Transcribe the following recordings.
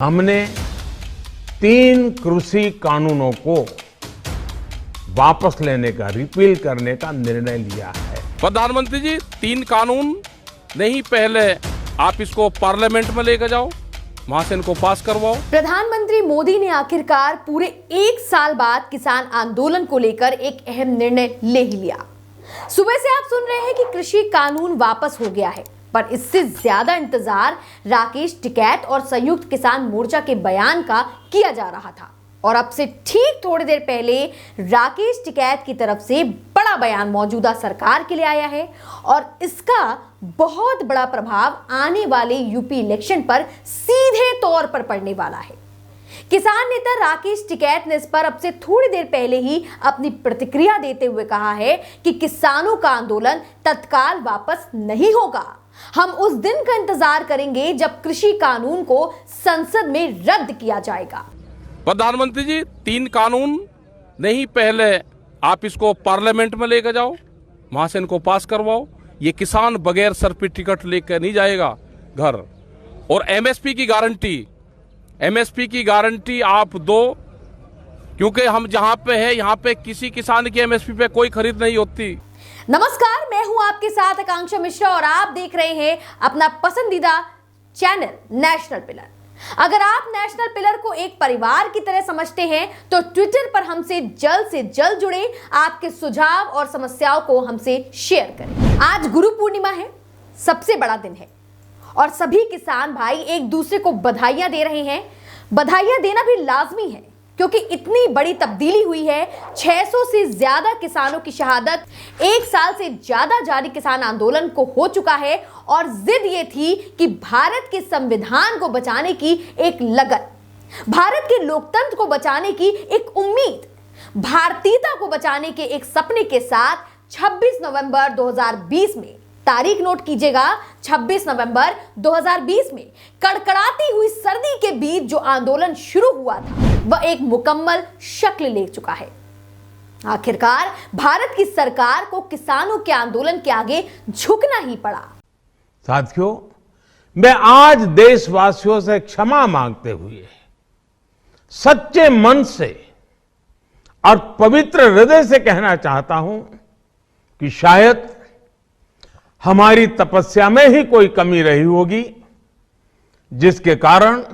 हमने 3 कृषि कानूनों को वापस लेने का, रिपील करने का निर्णय लिया है। प्रधानमंत्री जी, 3 कानून नहीं, पहले आप इसको पार्लियामेंट में लेकर जाओ, वहां से इनको पास करवाओ। प्रधानमंत्री मोदी ने आखिरकार पूरे 1 साल बाद किसान आंदोलन को लेकर एक अहम निर्णय ले ही लिया। सुबह से आप सुन रहे हैं कि कृषि कानून वापस हो गया है, पर इससे ज्यादा इंतजार राकेश टिकैत और संयुक्त किसान मोर्चा के बयान का किया जा रहा था। और अब से ठीक थोड़ी देर पहले राकेश टिकैत की तरफ से बड़ा बयान मौजूदा सरकार के लिए आया है और इसका बहुत बड़ा प्रभाव आने वाले यूपी इलेक्शन पर सीधे तौर पर पड़ने वाला है। किसान नेता राकेश टिकैत ने इस पर अब से थोड़ी देर पहले ही अपनी प्रतिक्रिया देते हुए कहा है कि किसानों का आंदोलन तत्काल वापस नहीं होगा। हम उस दिन का इंतजार करेंगे जब कृषि कानून को संसद में रद्द किया जाएगा। प्रधानमंत्री जी, 3 कानून नहीं, पहले आप इसको पार्लियामेंट में लेकर जाओ, वहां से इनको पास करवाओ। ये किसान बगैर सर पे टिकट लेकर नहीं जाएगा घर। और एमएसपी की गारंटी आप दो, क्योंकि हम जहां पे है यहाँ पे किसी किसान की एमएसपी पे कोई खरीद नहीं होती। नमस्कार, मैं हूं आपके साथ आकांक्षा मिश्रा और आप देख रहे हैं अपना पसंदीदा चैनल नेशनल पिलर। अगर आप नेशनल पिलर को एक परिवार की तरह समझते हैं तो ट्विटर पर हमसे जल्द से जल्द जुड़े, आपके सुझाव और समस्याओं को हमसे शेयर करें। आज गुरु पूर्णिमा है, सबसे बड़ा दिन है और सभी किसान भाई एक दूसरे को बधाइयां दे रहे हैं। बधाइयां देना भी लाजमी है क्योंकि इतनी बड़ी तब्दीली हुई है। 600 से ज्यादा किसानों की शहादत, 1 साल से ज्यादा जारी किसान आंदोलन को हो चुका है और जिद ये थी कि भारत के संविधान को बचाने की एक लगन, भारत के लोकतंत्र को बचाने की एक उम्मीद, भारतीयता को बचाने के एक सपने के साथ 26 नवंबर 2020 में, तारीख नोट कीजिएगा, 26 नवंबर 2020 में कड़कड़ाती हुई सर्दी के बीच जो आंदोलन शुरू हुआ था वह एक मुकम्मल शक्ल ले चुका है। आखिरकार भारत की सरकार को किसानों के आंदोलन के आगे झुकना ही पड़ा। साथियों, मैं आज देशवासियों से क्षमा मांगते हुए सच्चे मन से और पवित्र हृदय से कहना चाहता हूं कि शायद हमारी तपस्या में ही कोई कमी रही होगी, जिसके कारण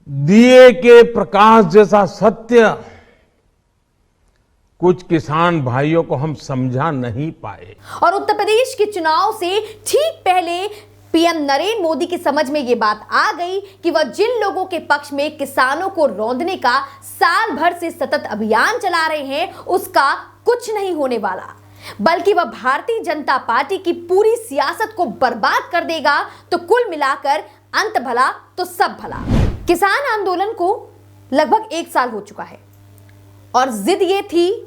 दिए के प्रकाश जैसा सत्य कुछ किसान भाइयों को हम समझा नहीं पाए। और उत्तर प्रदेश के चुनाव से ठीक पहले पीएम नरेंद्र मोदी की समझ में यह बात आ गई कि वह जिन लोगों के पक्ष में किसानों को रौंदने का साल भर से सतत अभियान चला रहे हैं उसका कुछ नहीं होने वाला, बल्कि वह भारतीय जनता पार्टी की पूरी सियासत को बर्बाद कर देगा। तो कुल मिलाकर अंत भला तो सब भला। किसान आंदोलन को लगभग 1 साल हो चुका है और जिद ये थी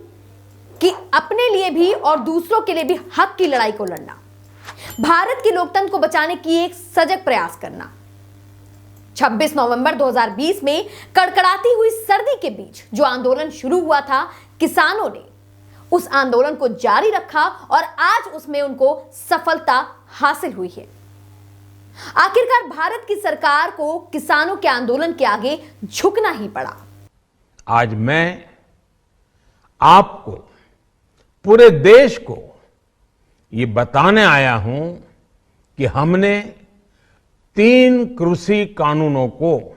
कि अपने लिए भी और दूसरों के लिए भी हक की लड़ाई को लड़ना, भारत के लोकतंत्र को बचाने की एक सजग प्रयास करना। 26 नवंबर 2020 में कड़कड़ाती हुई सर्दी के बीच जो आंदोलन शुरू हुआ था, किसानों ने उस आंदोलन को जारी रखा और आज उसमें उनको सफलता हासिल हुई है। आखिरकार भारत की सरकार को किसानों के आंदोलन के आगे झुकना ही पड़ा। आज मैं आपको, पूरे देश को ये बताने आया हूं कि हमने 3 कृषि कानूनों को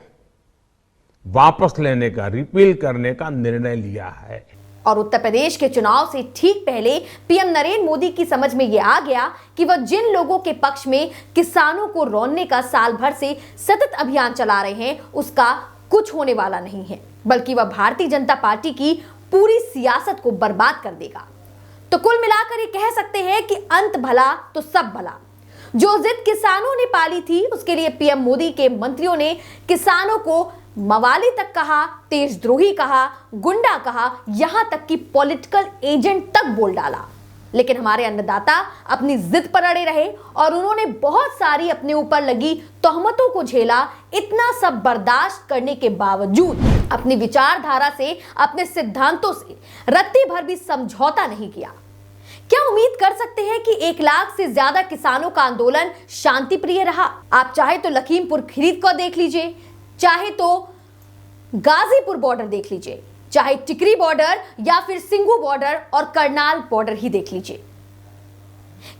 वापस लेने का, रिपील करने का निर्णय लिया है। और उत्तर प्रदेश के चुनाव से ठीक पहले पीएम नरेंद्र मोदी की समझ में यह आ गया कि वह जिन लोगों के पक्ष में किसानों को रौंदने का साल भर से सतत अभियान चला रहे हैं उसका कुछ होने वाला नहीं है, बल्कि वह भारतीय जनता पार्टी की पूरी सियासत को बर्बाद कर देगा। तो कुल मिलाकर ये कह सकते हैं कि अंत भला तो सब भला। जो जिद किसानों ने पाली थी उसके लिए पीएम मोदी के मंत्रियों ने किसानों को मवाली तक कहा, देशद्रोही कहा, गुंडा कहा, यहां तक कि पॉलिटिकल एजेंट तक बोल डाला। लेकिन हमारे अन्नदाता अपनी जिद पर अड़े रहे और उन्होंने बहुत सारी अपने ऊपर लगी तोहमतों को झेला। इतना सब बर्दाश्त करने के बावजूद अपनी विचारधारा से, अपने सिद्धांतों से रत्ती भर भी समझौता नहीं किया। क्या उम्मीद कर सकते हैं कि 1 लाख से ज्यादा किसानों का आंदोलन शांति प्रिय रहा? आप चाहे तो लखीमपुर खीरी को देख लीजिए, चाहे तो गाजीपुर बॉर्डर देख लीजिए, चाहे टिकरी बॉर्डर या फिर सिंघू बॉर्डर और करनाल बॉर्डर ही देख लीजिए।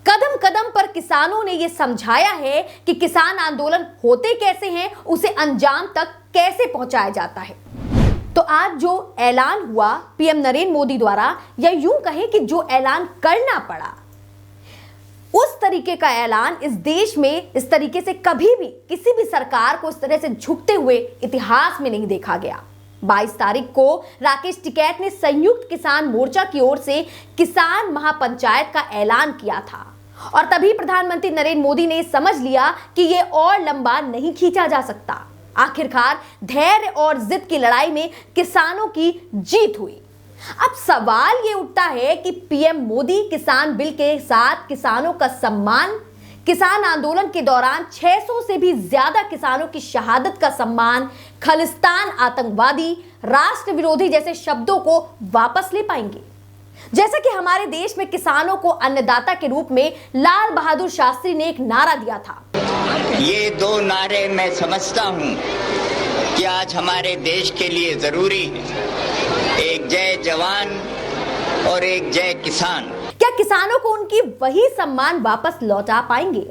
कदम कदम पर किसानों ने यह समझाया है कि किसान आंदोलन होते कैसे हैं, उसे अंजाम तक कैसे पहुंचाया जाता है। तो आज जो ऐलान हुआ पीएम नरेंद्र मोदी द्वारा, या यूं कहें कि जो ऐलान करना पड़ा, उस तरीके का ऐलान इस देश में इस तरीके से कभी भी किसी भी सरकार को इस तरह से झुकते हुए इतिहास में नहीं देखा गया। 22 तारीख को राकेश टिकैत ने संयुक्त किसान मोर्चा की ओर से किसान महापंचायत का ऐलान किया था और तभी प्रधानमंत्री नरेंद्र मोदी ने समझ लिया कि यह और लंबा नहीं खींचा जा सकता। आखिरकार धैर्य और जिद की लड़ाई में किसानों की जीत हुई। अब सवाल ये उठता है कि पीएम मोदी किसान बिल के साथ किसानों का सम्मान, किसान आंदोलन के दौरान 600 से भी ज्यादा किसानों की शहादत का सम्मान, खालिस्तान, आतंकवादी, राष्ट्र विरोधी जैसे शब्दों को वापस ले पाएंगे? जैसा कि हमारे देश में किसानों को अन्नदाता के रूप में लाल बहादुर शास्त्री ने एक नारा दिया था। ये 2 नारे मैं समझता हूं कि आज हमारे देश के लिए जरूरी है, एक जय जवान और एक जय किसान। क्या किसानों को उनकी वही सम्मान वापस लौटा पाएंगे?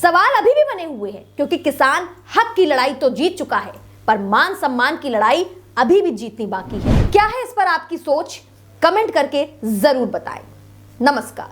सवाल अभी भी बने हुए हैं, क्योंकि किसान हक की लड़ाई तो जीत चुका है, पर मान सम्मान की लड़ाई अभी भी जीतनी बाकी है। क्या है इस पर आपकी सोच? कमेंट करके जरूर बताएं। नमस्कार।